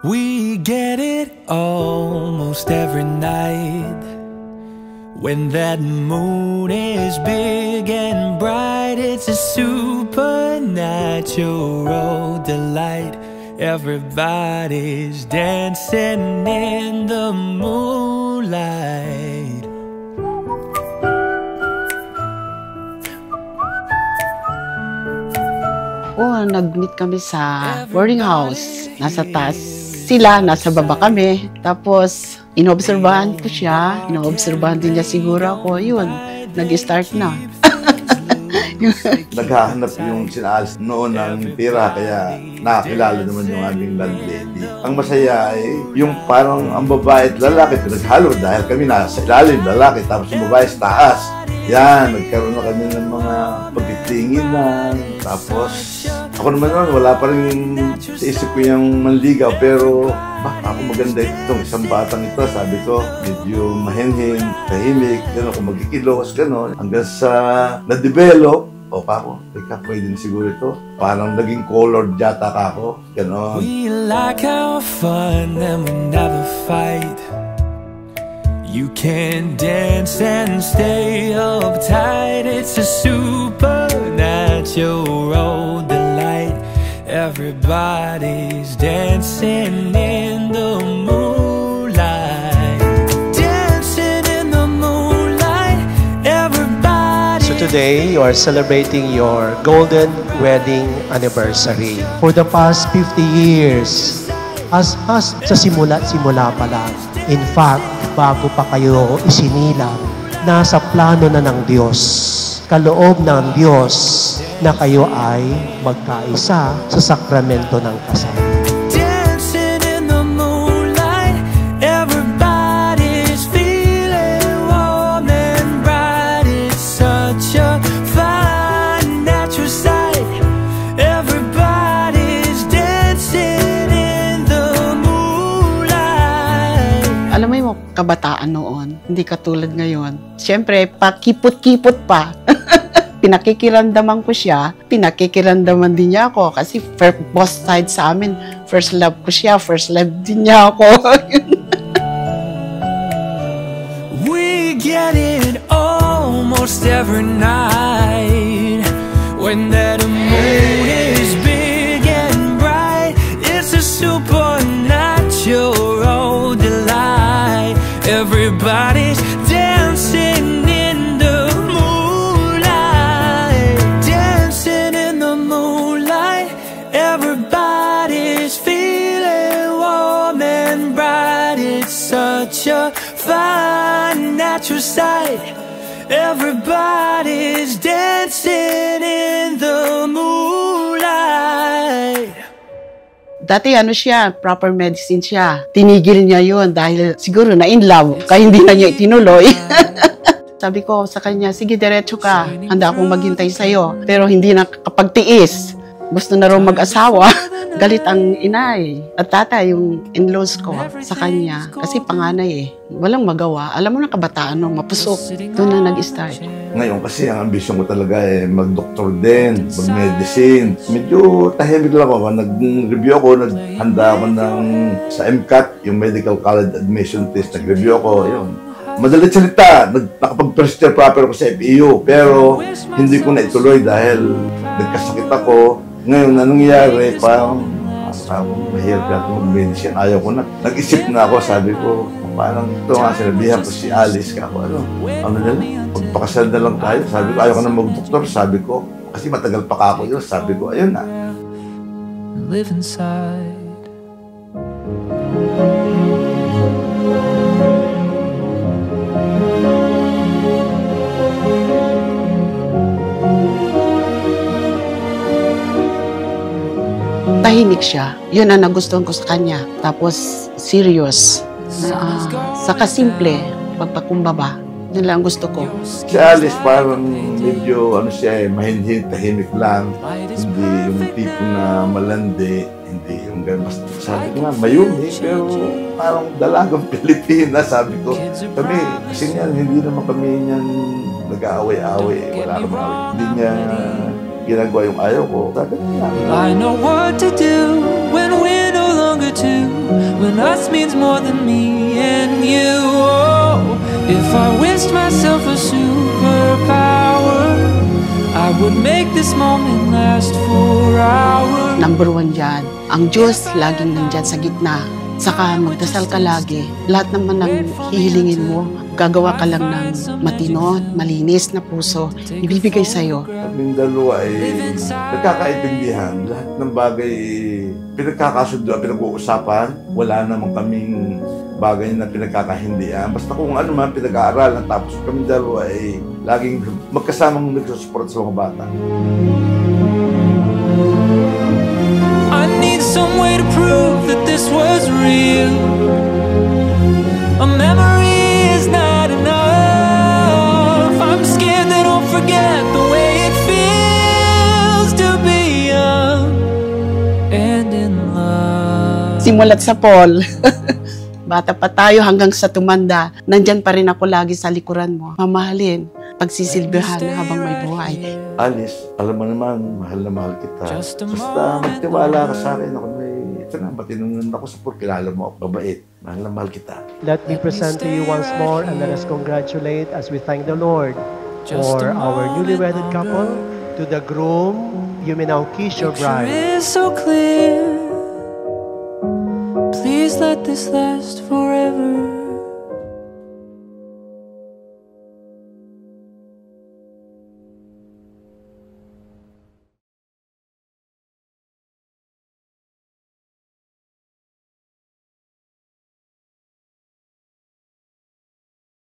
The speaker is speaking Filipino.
We get it almost every night when that moon is big and bright. It's a supernatural delight. Everybody's dancing in the moonlight. Nag-meet kami sa boarding house. Nasa taas sila, nasa baba kami. Tapos, inobserbahan ko siya. Inobserbahan din niya siguro ako. Yun, nag-start na. Naghahanap yung sinaalis noon ng pira, kaya nakakilala naman yung aming landlady. Ang masaya ay yung parang ang babae at lalaki pinaghalo dahil kami nasa ilalim, lalaki, tapos yung babae sa taas. Yan, nagkaroon na kami ng mga pagtitinginan. Tapos, ako naman noon, wala pa rin sa isip ko yung manligaw, pero ako maganda itong isang batang ito, sabi ko, medyo mahinhin, tahimik, gano'n, kung magkikilos, gano'n. Hanggang sa na-develop, ako, teka, pwede din siguro ito. Parang naging colored yata ako, gano'n. We like our fun and we never fight. You can dance and stay uptight. It's a supernatural delight. Everybody's dancing in the moonlight. Dancing in the moonlight. Everybody. So today, you are celebrating your golden wedding anniversary. For the past 50 years, as sa simula pa lang. In fact, bago pa kayo isinilang, nasa plano na ng Diyos, kaloob ng Diyos, na kayo ay magkaisa sa sakramento ng kasal. Dancing in the moonlight, everybody's feeling warm and bright. It's such a fine natural sight. Everybody's dancing in the moonlight. Alam mo yung kabataan noon, hindi katulad ngayon. Siyempre, pakipot-kipot pa. Pinakikiramdaman ko siya, pinakikiramdaman din niya ako. Kasi both sides sa amin, first love ko siya, first love din niya ako. We get it almost every night when that moon is big and bright. It's a supernatural delight. Everybody's dancing in the moonlight. Dancing in the moonlight. Everybody's feeling warm and bright. It's such a fine natural sight. Everybody's dancing in the moonlight. Dati siya, proper medicine siya. Tinigil niya yun dahil siguro na in love, kaya hindi na niya itinuloy. Sabi ko sa kanya, sige diretso ka, handa akong maghintay sa'yo. Pero hindi na kapagtiis. Gusto na rin mag-asawa. Galit ang inay at tatay, yung in-laws ko sa kanya. Kasi panganay walang magawa. Alam mo na kabataan, mapusok. Doon na nag-start. Ngayon kasi ang ambisyon ko talaga mag-doktor din, mag-medicine. Medyo tahimik lang ako. Nag-review ako, naghanda ako sa MCAT, yung Medical College Admission Test. Nag-review ako, yun. Madalit salita, nakapag-first year proper ako sa FEU. Pero hindi ko na ituloy dahil nagkasakit ako. Ngayon, anong nangyari? Parang mahirap natin mag-medicine. Ayaw ko na. Nag-isip na ako, sabi ko, parang ito nga, sinabihan ko si Alice, kako, ano na lang, magpakasal na lang tayo. Sabi ko, ayaw ko na mag-doktor, sabi ko, kasi matagal pa kako yun. Sabi ko, ayun na. Live inside. Tahimik siya. Yun ang nagustuhan ko sa kanya. Tapos, serious. Saka simple, pagpakumbaba. Yun lang gusto ko. Si Alice parang medyo, mahinhin, tahimik lang. Hindi yung tipo na malandi. Hindi yung gano'n. Sabi ko nga, mayumi, pero parang dalagang Pilipinas. Sabi ko, kami, kasi niyan, hindi naman kami niyan nag-aaway-aaway. Wala naman away. Hindi niya ginagawa yung ayaw ko. Sabi niya. I know what to do when we're no longer two. when us means more than me and you. Oh, if I wished myself a superpower, I would make this moment last for hours. Number one dyan, ang Diyos laging nandyan sa gitna. Saka magdasal ka lagi. Lahat naman ng hihilingin mo, gagawa ka lang ng matino, malinis na puso, ibibigay sa'yo. Kaming dalawa ay nagkakaintindihan. Lahat ng bagay pinagkakasundo, pinag-uusapan. Wala naman kaming bagay na pinagkakahindihan. Basta kung ano man pinag-aaralan, tapos kaming dalawa ay laging magkasamang nagsusupport sa mga bata. I need some way to prove that this was real. A memory is not enough. I'm scared that I'll forget the way it feels to be young and in love. Simulat sa Paul. Bata pa tayo hanggang sa tumanda, nandyan pa rin ako lagi sa likuran mo. Mamahalin, pagsisilbihan habang may buhay. Alice, alam mo naman, mahal na mahal kita. Basta magtiwala ka sa akin. Ako ito na, matinunod ako sa Paul. Kilala mo ako, mabait. Mahal na mahal kita. Let me present to you once more and let us congratulate as we thank the Lord for our newly wedded couple. To the groom, you may now kiss your bride. Picture is so clear. Please let this last forever.